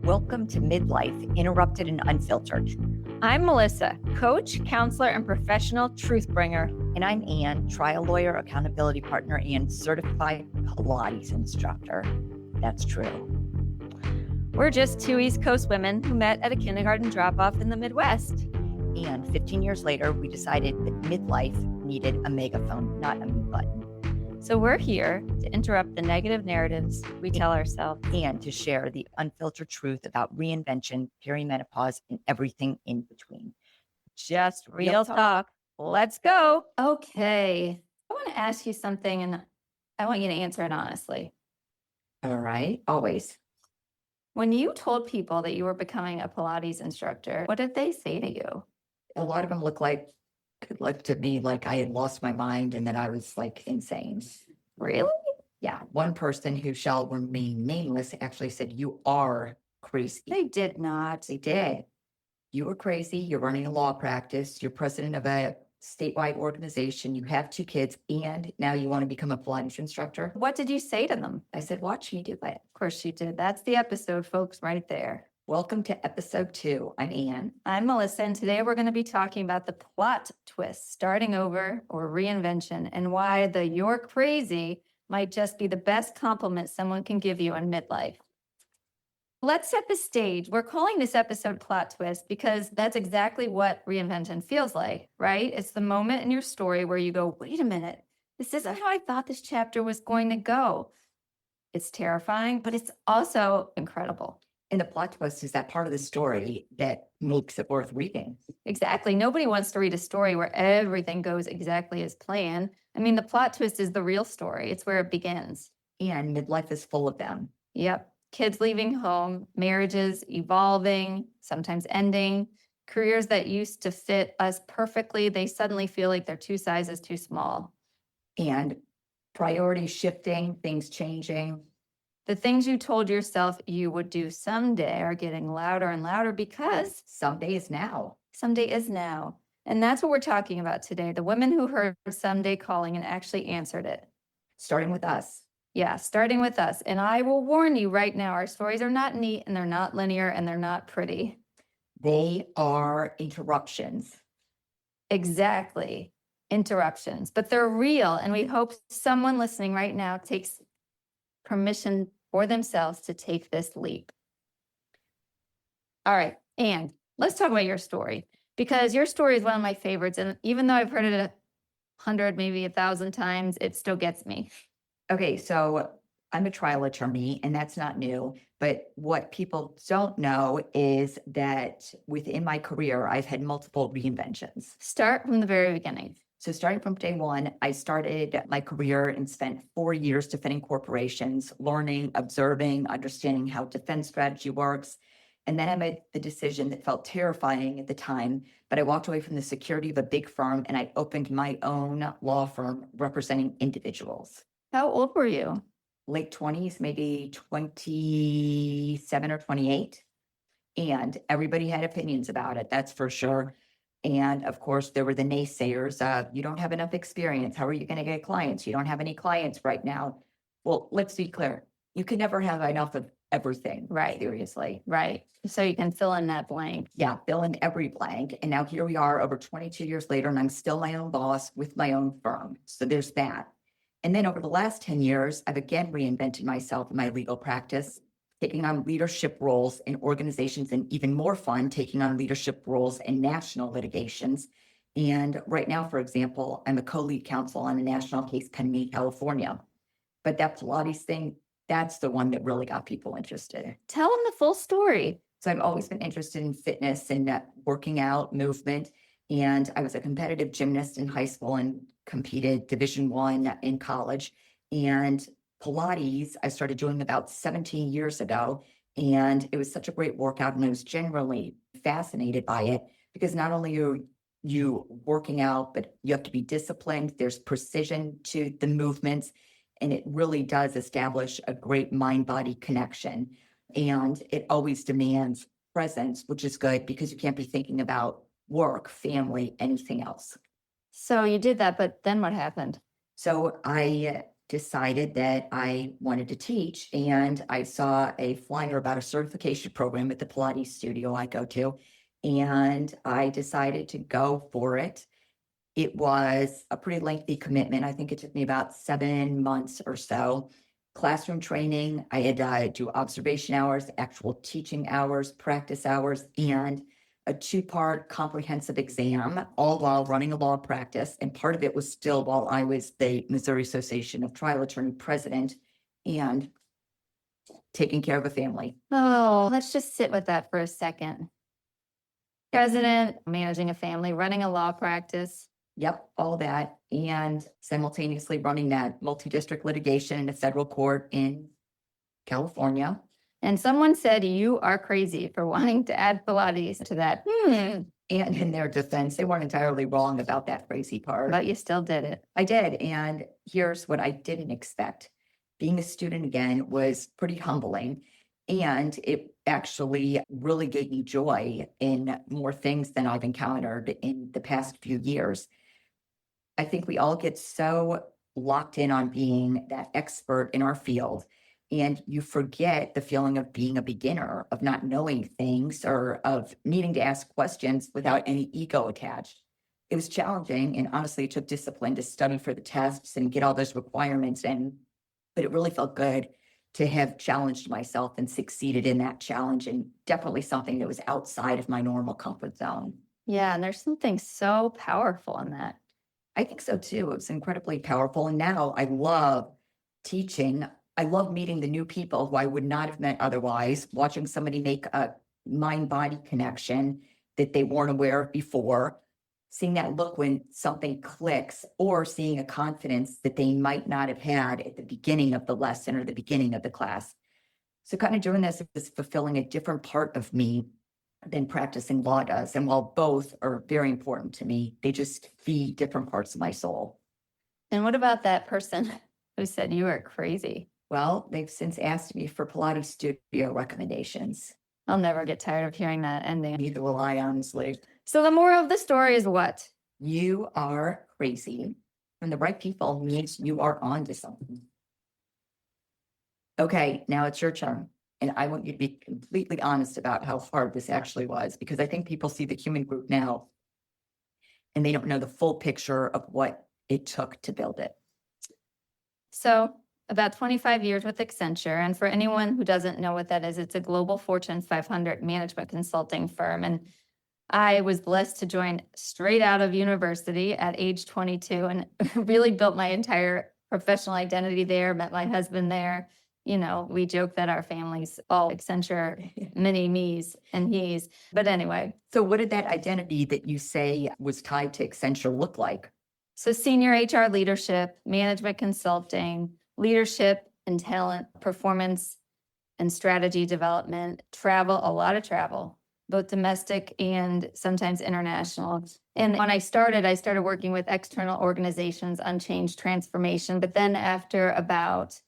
Welcome to Midlife, Interrupted and Unfiltered. I'm Melissa, coach, counselor, and professional truth bringer. And I'm Ann, trial lawyer, accountability partner, and certified Pilates instructor. That's true. We're just two East Coast women who met at a kindergarten drop-off in the Midwest. And 15 years later, we decided that midlife needed a megaphone, not a mute button. So we're here to interrupt the negative narratives we tell ourselves. And to share the unfiltered truth about reinvention, perimenopause, and everything in between. Just real talk. Let's go. Okay. I want to ask you something and I want you to answer it honestly. All right, always. When you told people that you were becoming a Pilates instructor, what did they say to you? A lot of them looked to me like I had lost my mind and that I was like insane. Really? Yeah. One person who shall remain nameless actually said, "You are crazy." They did not. They did. You were crazy. You're running a law practice. You're president of a statewide organization. You have 2 kids, and now you want to become a Pilates instructor. What did you say to them? I said, "Watch me do it." Of course you did. That's the episode, folks, right there. Welcome to episode 2. I'm Ann. I'm Melissa, and today we're going to be talking about the plot twist, starting over or reinvention, and why the "you're crazy" might just be the best compliment someone can give you in midlife. Let's set the stage. We're calling this episode Plot Twist because that's exactly what reinvention feels like, right? It's the moment in your story where you go, wait a minute, this isn't how I thought this chapter was going to go. It's terrifying, but it's also incredible. And the plot twist is that part of the story that makes it worth reading. Exactly. Nobody wants to read a story where everything goes exactly as planned. I mean, the plot twist is the real story. It's where it begins. And midlife is full of them. Yep. Kids leaving home, marriages evolving, sometimes ending, careers that used to fit us perfectly, they suddenly feel like they're 2 sizes too small. And priorities shifting, things changing. The things you told yourself you would do someday are getting louder and louder because Someday is now. someday is now. And that's what we're talking about today. The women who heard someday calling and actually answered it. Starting with us. Yeah, starting with us. And I will warn you right now, our stories are not neat and they're not linear and they're not pretty. They are interruptions. Exactly. Interruptions, but they're real. And we hope someone listening right now takes permission for themselves to take this leap. All right, Anne, let's talk about your story because your story is one of my favorites. And even though I've heard it 100, maybe 1,000 times, it still gets me. Okay, so I'm a trial attorney, and that's not new. But what people don't know is that within my career, I've had multiple reinventions. Start from the very beginning. So starting from day one, I started my career and spent 4 years defending corporations, learning, observing, understanding how defense strategy works. And then I made the decision that felt terrifying at the time, but I walked away from the security of a big firm and I opened my own law firm representing individuals. How old were you? Late 20s, maybe 27 or 28. And everybody had opinions about it, that's for sure. And of course, there were the naysayers. You don't have enough experience. How are you going to get clients? You don't have any clients right now. Well, let's be clear. You can never have enough of everything. Right. Seriously. Right. So you can fill in that blank. Yeah, fill in every blank. And now here we are over 22 years later, and I'm still my own boss with my own firm. So there's that. And then over the last 10 years, I've again reinvented myself in my legal practice, taking on leadership roles in organizations, and even more fun, taking on leadership roles in national litigations. And right now, for example, I'm a co-lead counsel on a national case pending in California. But that Pilates thing, that's the one that really got people interested. Tell them the full story. So I've always been interested in fitness and working out, movement. And I was a competitive gymnast in high school and competed Division I in college. And Pilates, I started doing about 17 years ago. And it was such a great workout. And I was generally fascinated by it because not only are you working out, but you have to be disciplined. There's precision to the movements. And it really does establish a great mind-body connection. And it always demands presence, which is good because you can't be thinking about work, family, anything else. So you did that, but then what happened? So I decided that I wanted to teach, and I saw a flyer about a certification program at the Pilates studio I go to, and I decided to go for it. It was a pretty lengthy commitment. I think it took me about 7 months or so. Classroom training, I had to do observation hours, actual teaching hours, practice hours, and a 2-part comprehensive exam, all while running a law practice. And part of it was still while I was the Missouri Association of Trial Attorney president and taking care of a family. Oh, let's just sit with that for a second. President, managing a family, running a law practice. Yep, all that. And simultaneously running that multi-district litigation in a federal court in California. And someone said you are crazy for wanting to add Pilates to that. And in their defense, they weren't entirely wrong about that crazy part. But you still did it. I did. And here's what I didn't expect. Being a student again was pretty humbling. And it actually really gave me joy in more things than I've encountered in the past few years. I think we all get so locked in on being that expert in our field, and you forget the feeling of being a beginner, of not knowing things, or of needing to ask questions without any ego attached. It was challenging, and honestly, it took discipline to study for the tests and get all those requirements, but it really felt good to have challenged myself and succeeded in that challenge, and definitely something that was outside of my normal comfort zone. Yeah, and there's something so powerful in that. I think so too. It's incredibly powerful. And now I love teaching. I love meeting the new people who I would not have met otherwise, watching somebody make a mind-body connection that they weren't aware of before, seeing that look when something clicks, or seeing a confidence that they might not have had at the beginning of the lesson or the beginning of the class. So kind of doing this is fulfilling a different part of me than practicing law does. And while both are very important to me, they just feed different parts of my soul. And what about that person who said you were crazy? Well, they've since asked me for Pilates studio recommendations. I'll never get tired of hearing that ending. Neither will I, honestly. So the moral of the story is what? You are crazy. And the right people means you are on to something. Okay, now it's your turn. And I want you to be completely honest about how hard this actually was, because I think people see the human group now and they don't know the full picture of what it took to build it. So about 25 years with Accenture. And for anyone who doesn't know what that is, it's a global Fortune 500 management consulting firm. And I was blessed to join straight out of university at age 22 and really built my entire professional identity there, met my husband there. You know, we joke that our family's all Accenture, mini me's and he's. But anyway. So what did that identity that you say was tied to Accenture look like? So senior HR leadership, management consulting, leadership and talent, performance and strategy development, travel, a lot of travel, both domestic and sometimes international. And when I started working with external organizations on change transformation. But then after about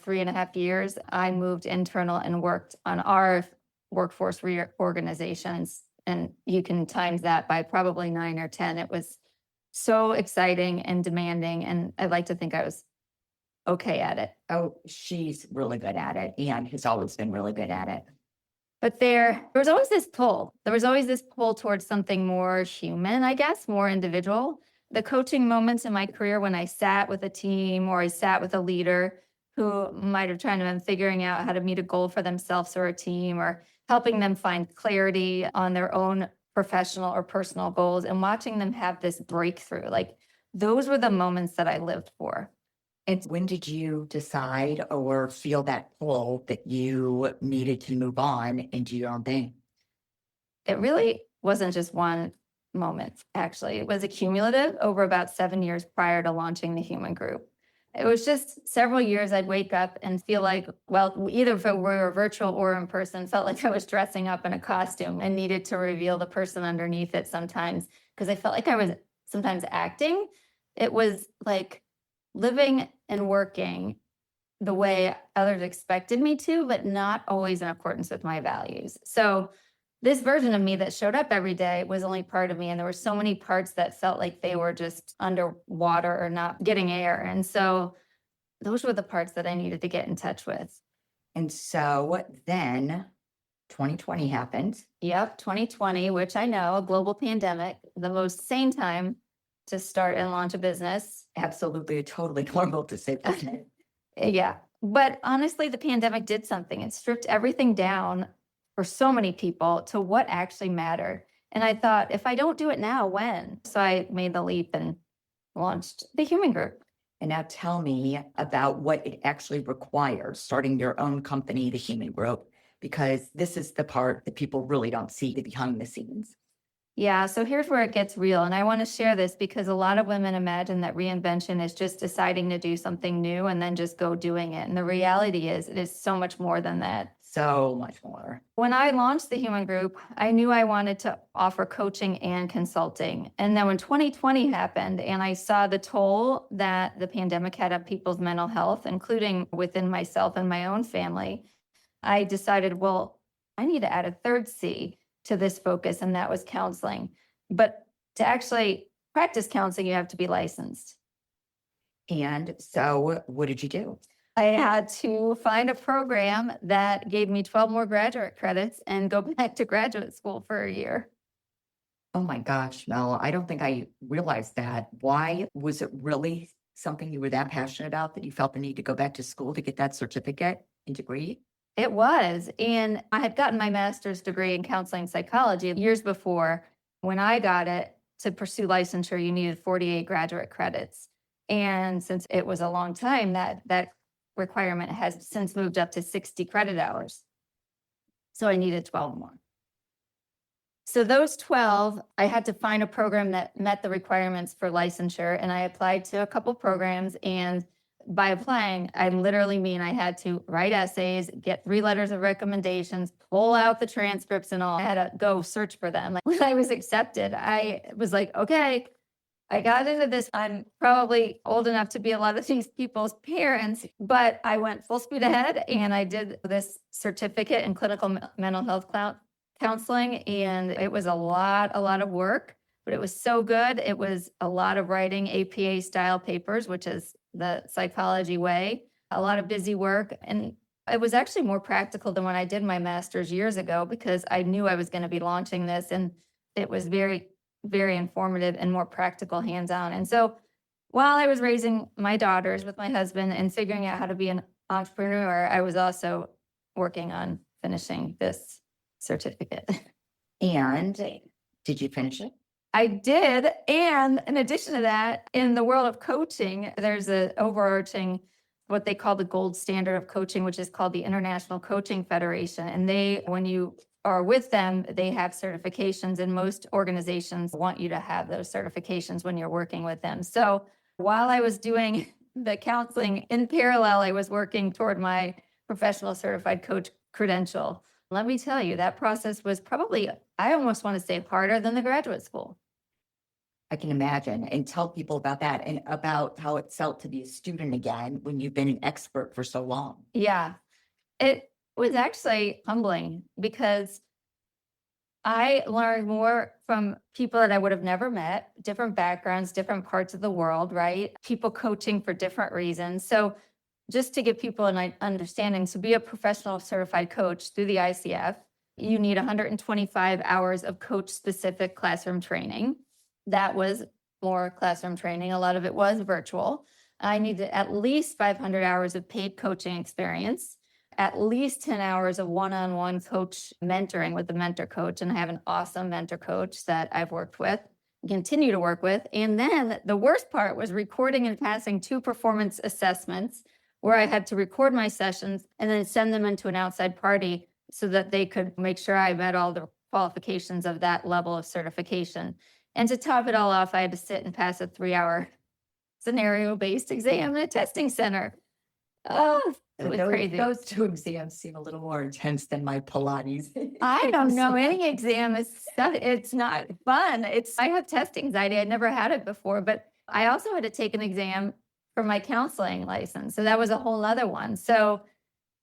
3.5 years, I moved internal and worked on our workforce reorganizations. And you can times that by probably 9 or 10. It was so exciting and demanding. And I like to think I was okay at it. Oh, she's really good at it and has always been really good at it. But there was always this pull. There was always this pull towards something more human, I guess, more individual. The coaching moments in my career when I sat with a team or I sat with a leader who might have tried to been figuring out how to meet a goal for themselves or a team, or helping them find clarity on their own professional or personal goals, and watching them have this breakthrough. Like, those were the moments that I lived for. And when did you decide or feel that pull that you needed to move on and do your own thing? It really wasn't just one moment, actually. It was accumulative over about 7 years prior to launching the Human Group. It was just several years I'd wake up and feel like, well, either if it were virtual or in person, felt like I was dressing up in a costume and needed to reveal the person underneath it sometimes, because I felt like I was sometimes acting. It was like living and working the way others expected me to, but not always in accordance with my values. So this version of me that showed up every day was only part of me. And there were so many parts that felt like they were just underwater or not getting air. And so those were the parts that I needed to get in touch with. And so then 2020 happened. Yep, 2020, which I know, a global pandemic, the most sane time to start and launch a business. Absolutely, totally normal to say that. Yeah. But honestly, the pandemic did something. It stripped everything down for so many people to what actually mattered. And I thought, if I don't do it now, when? So I made the leap and launched the Human Group. And now tell me about what it actually requires, starting your own company, the Human Group, because this is the part that people really don't see, the behind the scenes. Yeah, so here's where it gets real. And I want to share this because a lot of women imagine that reinvention is just deciding to do something new and then just go doing it. And the reality is, it is so much more than that. So much more. When I launched the Human Group, I knew I wanted to offer coaching and consulting. And then when 2020 happened and I saw the toll that the pandemic had on people's mental health, including within myself and my own family, I decided, well, I need to add a third C to this focus, and that was counseling. But to actually practice counseling, you have to be licensed. And so what did you do? I had to find a program that gave me 12 more graduate credits and go back to graduate school for a year. Oh my gosh, Mel, I don't think I realized that. Why was it really something you were that passionate about that you felt the need to go back to school to get that certificate and degree? It was. And I had gotten my master's degree in counseling psychology years before. When I got it, to pursue licensure, you needed 48 graduate credits. And since it was a long time, that requirement has since moved up to 60 credit hours. So I needed 12 more. So those 12, I had to find a program that met the requirements for licensure. And I applied to a couple programs. And by applying, I literally mean I had to write essays, get 3 letters of recommendations, pull out the transcripts and all. I had to go search for them. Like, when I was accepted, I was like, okay, I got into this. I'm probably old enough to be a lot of these people's parents, but I went full speed ahead and I did this certificate in clinical mental health counseling. And it was a lot of work, but it was so good. It was a lot of writing APA style papers, which is the psychology way, a lot of busy work. And it was actually more practical than when I did my master's years ago, because I knew I was going to be launching this, and it was very, very informative and more practical, hands-on. And so while I was raising my daughters with my husband and figuring out how to be an entrepreneur, I was also working on finishing this certificate. And did you finish it? I did. And in addition to that, in the world of coaching, there's an overarching, what they call the gold standard of coaching, which is called the International Coaching Federation. And when you are with them, they have certifications, and most organizations want you to have those certifications when you're working with them. So while I was doing the counseling in parallel, I was working toward my professional certified coach credential. Let me tell you, that process was probably, I almost want to say, harder than the graduate school. I can imagine. And tell people about that and about how it felt to be a student again when you've been an expert for so long. Yeah, it was actually humbling because I learned more from people that I would have never met, different backgrounds, different parts of the world, right? People coaching for different reasons. So just to give people an understanding, to be a professional certified coach through the ICF, you need 125 hours of coach-specific classroom training. That was more classroom training. A lot of it was virtual. I needed at least 500 hours of paid coaching experience, at least 10 hours of one-on-one coach mentoring with the mentor coach. And I have an awesome mentor coach that I've worked with, continue to work with. And then the worst part was recording and passing 2 performance assessments, where I had to record my sessions and then send them into an outside party so that they could make sure I met all the qualifications of that level of certification. And to top it all off, I had to sit and pass a 3-hour scenario-based exam in a testing center. Oh, it was crazy. Those 2 exams seem a little more intense than my Pilates. I don't know. Any exam it's not fun. I have test anxiety. I'd never had it before, but I also had to take an exam for my counseling license. So that was a whole other one. So,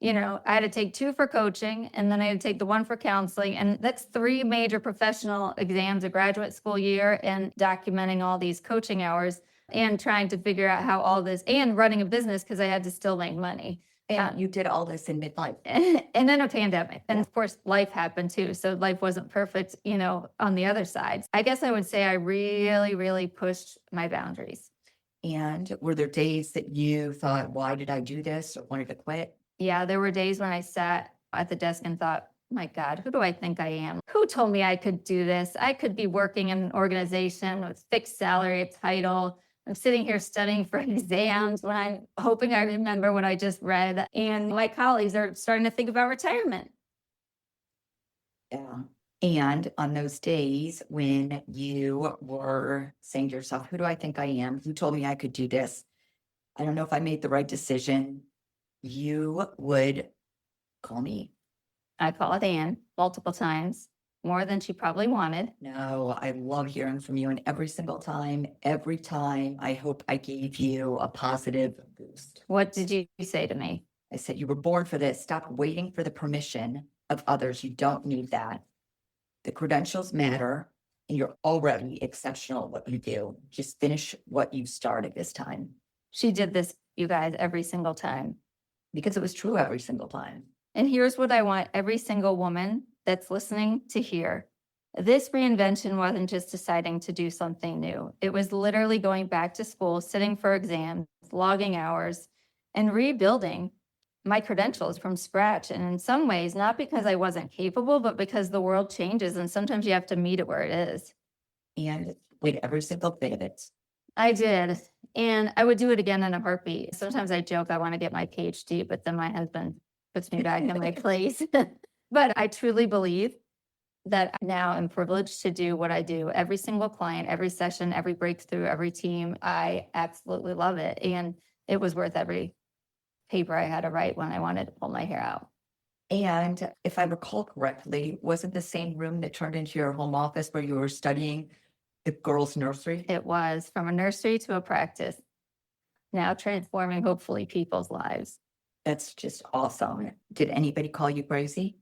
I had to take 2 for coaching, and then I had to take the 1 for counseling. And that's 3 major professional exams a graduate school year, and documenting all these coaching hours. and trying to figure out how all this and running a business because I had to still make money. And you did all this in midlife. And then a pandemic. And of course, life happened too. So life wasn't perfect, on the other side. I guess I would say I really, really pushed my boundaries. And were there days that you thought, why did I do this, or wanted to quit? Yeah, there were days when I sat at the desk and thought, my God, who do I think I am? Who told me I could do this? I could be working in an organization with fixed salary, a title. I'm sitting here studying for exams when I'm hoping I remember what I just read. And my colleagues are starting to think about retirement. Yeah. And on those days when you were saying to yourself, who do I think I am? Who told me I could do this? I don't know if I made the right decision. You would call me. I called Anne multiple times, more than she probably wanted. No, I love hearing from you. And every time, I hope I gave you a positive boost. What did you say to me? I said, you were born for this. Stop waiting for the permission of others. You don't need that. The credentials matter, and you're already exceptional at what you do. Just finish what you started this time. She did this, you guys, every single time. Because it was true every single time. And here's what I want every single woman that's listening to hear. This reinvention wasn't just deciding to do something new. It was literally going back to school, sitting for exams, logging hours, and rebuilding my credentials from scratch. And in some ways, not because I wasn't capable, but because the world changes and sometimes you have to meet it where it is. And did every single bit of it. I did. And I would do it again in a heartbeat. Sometimes I joke I want to get my PhD, but then my husband puts me back in my place. But I truly believe that now I'm privileged to do what I do. Every single client, every session, every breakthrough, every team, I absolutely love it. And it was worth every paper I had to write when I wanted to pull my hair out. And if I recall correctly, wasn't the same room that turned into your home office where you were studying the girls' nursery? It was from a nursery to a practice, now transforming hopefully people's lives. That's just awesome. Did anybody call you crazy?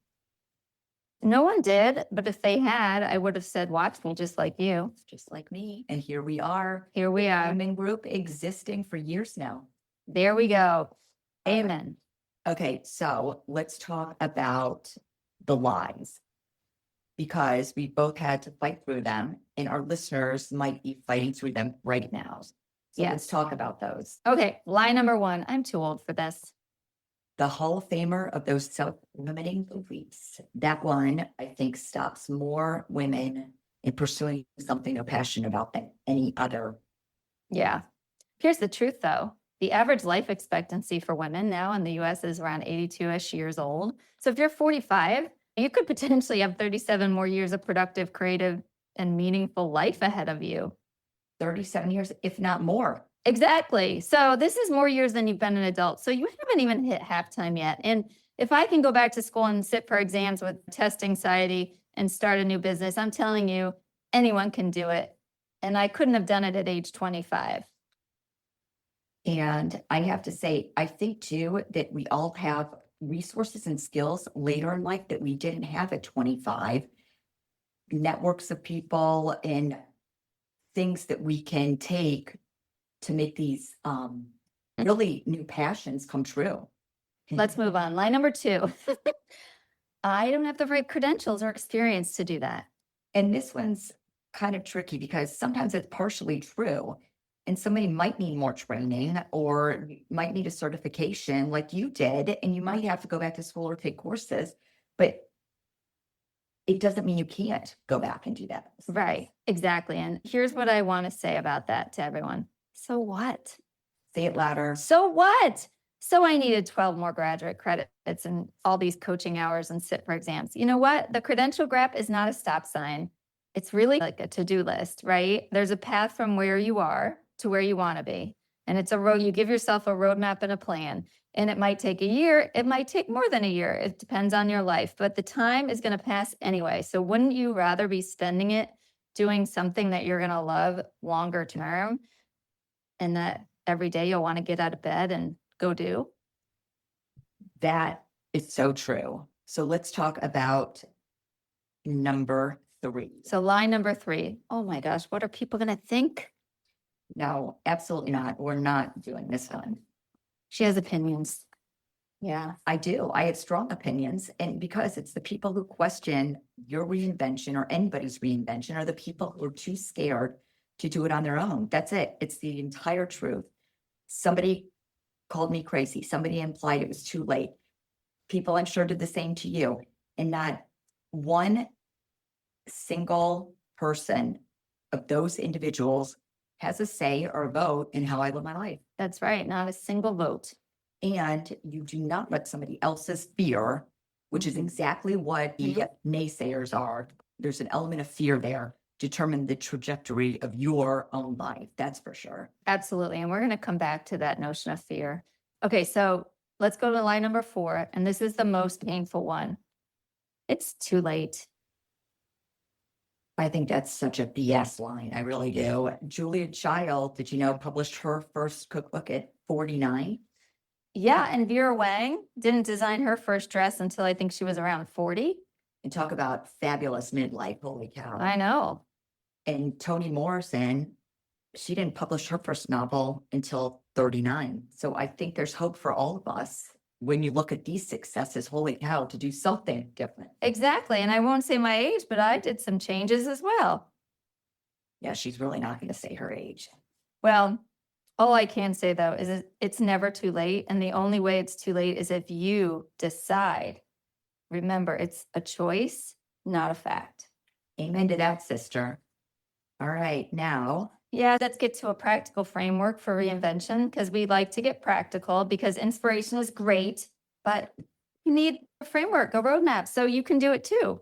No one did, but if they had, I would have said, watch me just like you. Just like me. And here we are. Here we are. Women group existing for years now. There we go. Amen. Okay, so let's talk about the lies, because we both had to fight through them, and our listeners might be fighting through them right now. So Yes. let's talk about those. Okay, lie number one. I'm too old for this. The Hall of Famer of those self-limiting beliefs. That one, I think, stops more women in pursuing something they're passionate about than any other. Yeah. Here's the truth, though. The average life expectancy for women now in the US is around 82-ish years old. So if you're 45, you could potentially have 37 more years of productive, creative, and meaningful life ahead of you. 37 years, if not more. Exactly. So this is more years than you've been an adult. So you haven't even hit halftime yet. And if I can go back to school and sit for exams with test anxiety and start a new business, I'm telling you, anyone can do it. And I couldn't have done it at age 25. And I have to say, I think too, that we all have resources and skills later in life that we didn't have at 25. Networks of people and things that we can take to make these really new passions come true. Let's move on. Line number two. I don't have the right credentials or experience to do that. And this one's kind of tricky because sometimes it's partially true. And somebody might need more training or might need a certification like you did, and you might have to go back to school or take courses, but it doesn't mean you can't go back and do that. Right, exactly. And here's what I want to say about that to everyone. So what? Say it louder. So what? So I needed 12 more graduate credits and all these coaching hours and sit for exams. You know what? The credential gap is not a stop sign. It's really like a to-do list, right? There's a path from where you are to where you want to be. And it's a road, you give yourself a roadmap and a plan. And it might take a year, it might take more than a year. It depends on your life, but the time is going to pass anyway. So wouldn't you rather be spending it doing something that you're going to love longer term and that every day you'll want to get out of bed and go do? That is so true. So let's talk about number 3. So line number 3. Oh my gosh, what are people going to think? No, absolutely not. We're not doing this one. She has opinions. Yeah, I do. I have strong opinions. And because it's the people who question your reinvention or anybody's reinvention are the people who are too scared to do it on their own. That's it. It's the entire truth. Somebody called me crazy. Somebody implied it was too late. People, I'm sure, did the same to you. And not one single person of those individuals has a say or a vote in how I live my life. That's right. Not a single vote. And you do not let somebody else's fear, which is exactly what the naysayers are. There's an element of fear there, determine the trajectory of your own life. That's for sure. Absolutely. And we're going to come back to that notion of fear. Okay, so let's go to line number 4. And this is the most painful one. It's too late. I think that's such a BS line. I really do. Julia Child, did you know, published her first cookbook at 49? Yeah, and Vera Wang didn't design her first dress until I think she was around 40. And talk about fabulous midlife. Holy cow. I know. And Toni Morrison, she didn't publish her first novel until 39. So I think there's hope for all of us when you look at these successes. Holy cow, to do something different. Exactly. And I won't say my age, but I did some changes as well. Yeah, she's really not going to say her age. Well, all I can say though is it's never too late. And the only way it's too late is if you decide. Remember, it's a choice, not a fact. Amen to that, sister. All right, now. Yeah, let's get to a practical framework for reinvention because we like to get practical because inspiration is great, but you need a framework, a roadmap, so you can do it too.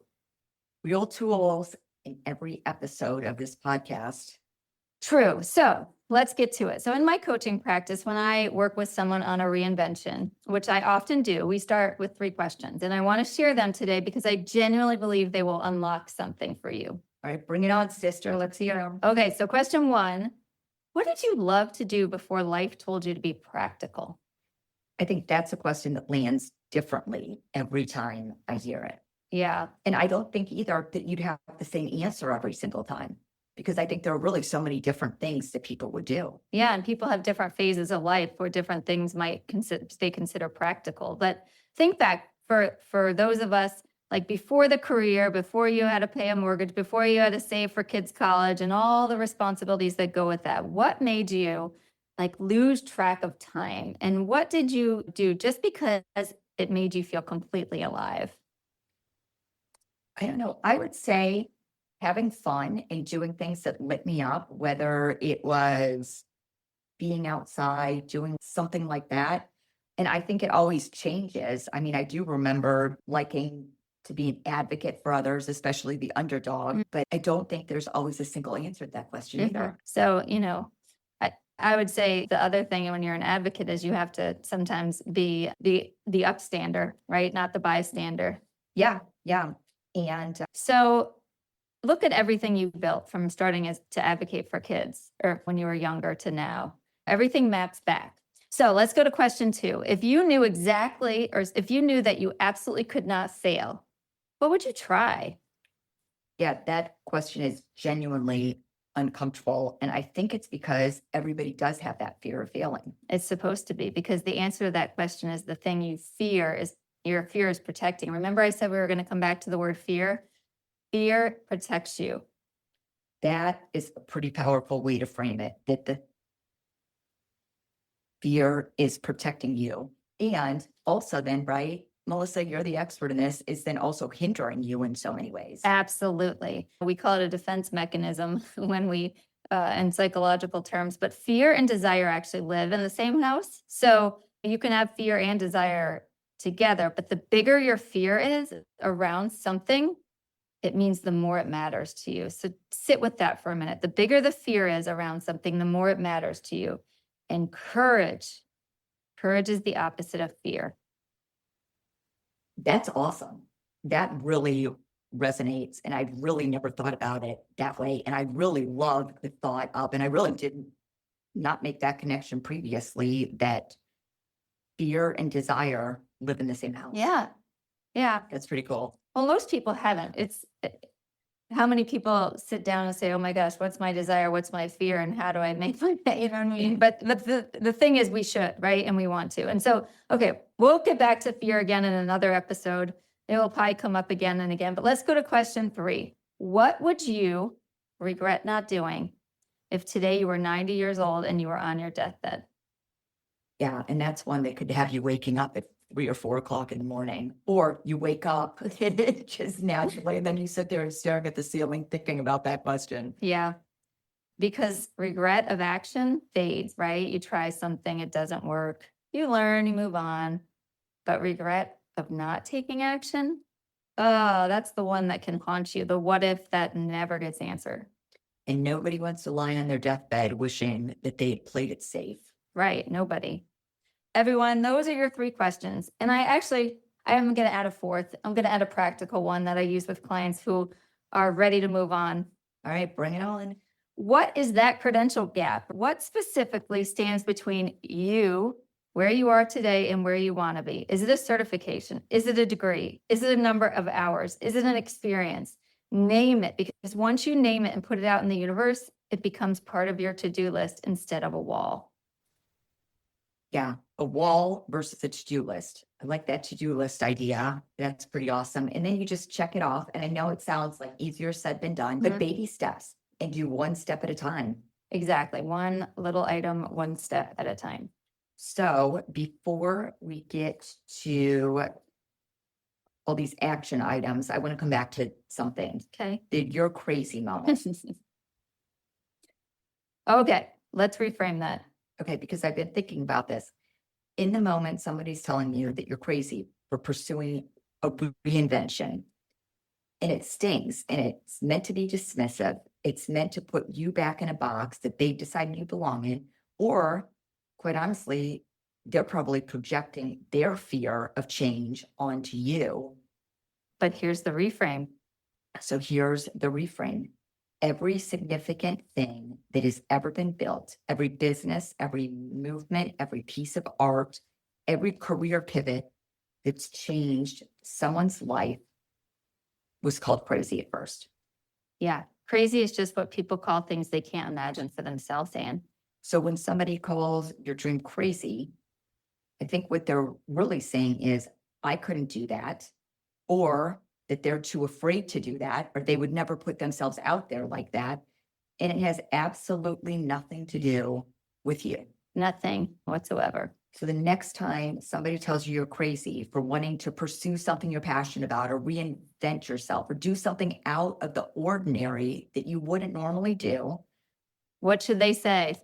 Real tools in every episode of this podcast. True. So let's get to it. So in my coaching practice, when I work with someone on a reinvention, which I often do, we start with 3 questions. And I want to share them today because I genuinely believe they will unlock something for you. All right, bring it on, sister. Let's hear them. Okay, so question 1, what did you love to do before life told you to be practical? I think that's a question that lands differently every time I hear it. Yeah. And I don't think either that you'd have the same answer every single time, because I think there are really so many different things that people would do. Yeah, and people have different phases of life where different things might consider practical. But think back for those of us, like before the career, before you had to pay a mortgage, before you had to save for kids' college and all the responsibilities that go with that, what made you like lose track of time? And what did you do just because it made you feel completely alive? I don't know. I would say having fun and doing things that lit me up, whether it was being outside, doing something like that. And I think it always changes. I mean, I do remember liking to be an advocate for others, especially the underdog, but I don't think there's always a single answer to that question either. So, I would say the other thing when you're an advocate is you have to sometimes be the upstander, right? Not the bystander. Yeah. And so look at everything you've built from starting to advocate for kids or when you were younger to now. Everything maps back. So let's go to question 2. If you knew exactly, or if you knew that you absolutely could not fail, what would you try? yeah, that question is genuinely uncomfortable. And I think it's because everybody does have that fear of failing. It's supposed to be, because the answer to that question is the thing you fear is your fear is protecting. Remember I said we were going to come back to the word fear? Fear protects you. That is a pretty powerful way to frame it, that the fear is protecting you. And also then, right, Melissa, you're the expert in this, is then also hindering you in so many ways. Absolutely. We call it a defense mechanism when we, in psychological terms, but fear and desire actually live in the same house. So you can have fear and desire together, but the bigger your fear is around something, it means the more it matters to you. So sit with that for a minute. The bigger the fear is around something, the more it matters to you. And courage is the opposite of fear. That's awesome. That really resonates. And I really never thought about it that way. And I really love the thought of, and I really did not make that connection previously, that fear and desire live in the same house. Yeah. That's pretty cool. Well, most people haven't. how many people sit down and say, oh my gosh, what's my desire? What's my fear? And how do I make my, you know what I mean? But the thing is we should, right? And we want to. And so, okay, we'll get back to fear again in another episode. It will probably come up again and again, but let's go to question 3. What would you regret not doing if today you were 90 years old and you were on your deathbed? Yeah, and that's one that could have you waking up at 3 or 4 o'clock in the morning, or you wake up just naturally, and then you sit there staring at the ceiling thinking about that question. Yeah. Because regret of action fades, right? You try something, it doesn't work. You learn, you move on. But regret of not taking action, oh, that's the one that can haunt you. The what if that never gets answered. And nobody wants to lie on their deathbed wishing that they had played it safe. Right, nobody. Everyone, those are your 3 questions. And I am going to add a 4th. I'm going to add a practical one that I use with clients who are ready to move on. All right, bring it on. What is that credential gap? What specifically stands between you, where you are today, and where you want to be? Is it a certification? Is it a degree? Is it a number of hours? Is it an experience? Name it, because once you name it and put it out in the universe, it becomes part of your to-do list instead of a wall. Yeah, a wall versus a to-do list. I like that to-do list idea. That's pretty awesome. And then you just check it off. And I know it sounds like easier said than done, but baby steps, and do one step at a time. Exactly. One little item, one step at a time. So before we get to all these action items, I want to come back to something. Okay. Your crazy moment. Okay, let's reframe that. Okay, because I've been thinking about this. In the moment, somebody's telling you that you're crazy for pursuing a reinvention, and it stings, and it's meant to be dismissive. It's meant to put you back in a box that they've decided you belong in, or quite honestly, they're probably projecting their fear of change onto you. But here's the reframe. So here's the reframe. Every significant thing that has ever been built, every business, every movement, every piece of art, every career pivot that's changed someone's life was called crazy at first. Yeah, crazy is just what people call things they can't imagine for themselves, Anne. So when somebody calls your dream crazy, I think what they're really saying is, I couldn't do that, or that they're too afraid to do that, or they would never put themselves out there like that. And it has absolutely nothing to do with you. Nothing whatsoever. So the next time somebody tells you you're crazy for wanting to pursue something you're passionate about, or reinvent yourself, or do something out of the ordinary that you wouldn't normally do, What should they say?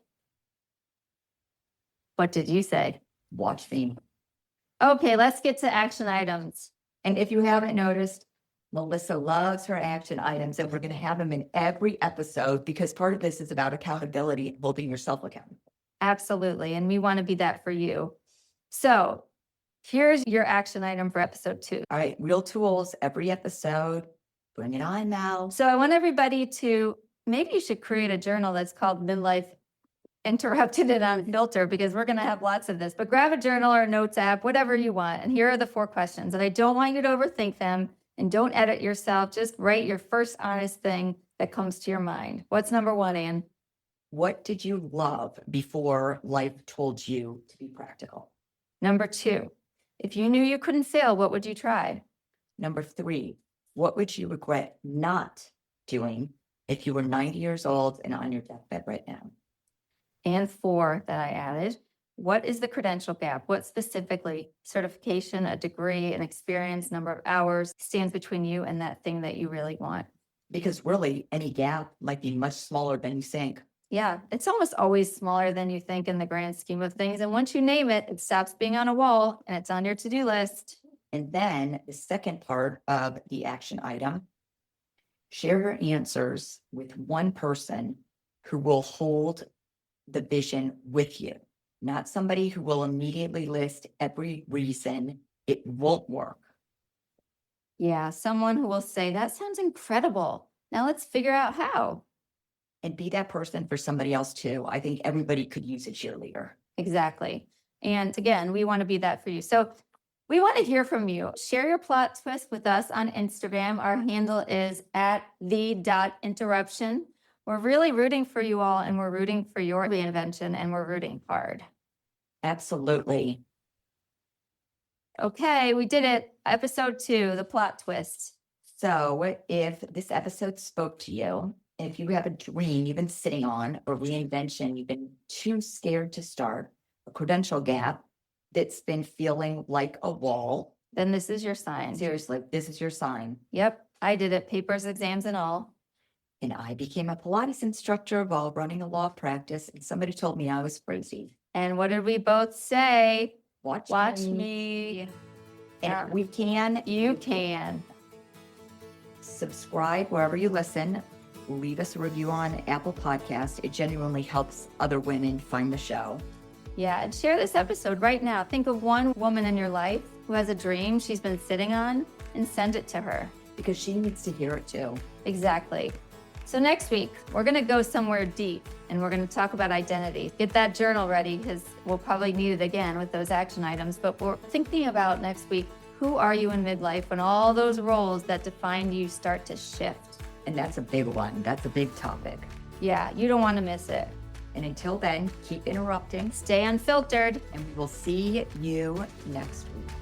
What did you say? watch me. Okay, let's get to action items. And if you haven't noticed, Melissa loves her action items, and we're going to have them in every episode, because part of this is about accountability and holding yourself accountable. Absolutely. And we want to be that for you. So here's your action item for episode 2. All right, real tools every episode. Bring it on now. So I want everybody to, maybe you should create a journal that's called Midlife Interrupted and Unfiltered, because we're going to have lots of this. But grab a journal or a notes app, whatever you want. And here are the 4 questions. And I don't want you to overthink them, and don't edit yourself. Just write your first honest thing that comes to your mind. What's number 1, Anne? What did you love before life told you to be practical? Number 2, if you knew you couldn't fail, what would you try? Number 3, what would you regret not doing if you were 90 years old and on your deathbed right now? And 4 that I added, what is the credential gap? What specifically, certification, a degree, an experience, number of hours, stands between you and that thing that you really want? Because really, any gap might be much smaller than you think. Yeah, it's almost always smaller than you think in the grand scheme of things. And once you name it, it stops being on a wall and it's on your to-do list. And then the second part of the action item, share your answers with one person who will hold the vision with you, not somebody who will immediately list every reason it won't work. Yeah, someone who will say, that sounds incredible. Now let's figure out how. And be that person for somebody else too. I think everybody could use a cheerleader. Exactly. And again, we want to be that for you. So We want to hear from you. Share your plot twist with us on Instagram. Our handle is @the.interruption. We're really rooting for you all, and we're rooting for your reinvention, and we're rooting hard. Absolutely. Okay, we did it. Episode 2, the plot twist. So if this episode spoke to you, if you have a dream you've been sitting on, or reinvention you've been too scared to start, a credential gap that's been feeling like a wall, Then this is your sign. seriously, this is your sign. Yep, I did it. Papers, exams, and all. And I became a Pilates instructor while running a law practice, and somebody told me I was crazy. And what did we both say? Watch me. And we can. You can. Subscribe wherever you listen. Leave us a review on Apple Podcast. It genuinely helps other women find the show. Yeah, and share this episode right now. Think of one woman in your life who has a dream she's been sitting on and send it to her. Because she needs to hear it too. Exactly. So next week, we're going to go somewhere deep and we're going to talk about identity. Get that journal ready because we'll probably need it again with those action items. But we're thinking about next week, who are you in midlife when all those roles that define you start to shift? And that's a big one. That's a big topic. Yeah, you don't want to miss it. And until then, keep interrupting, Stay unfiltered. and we will see you next week.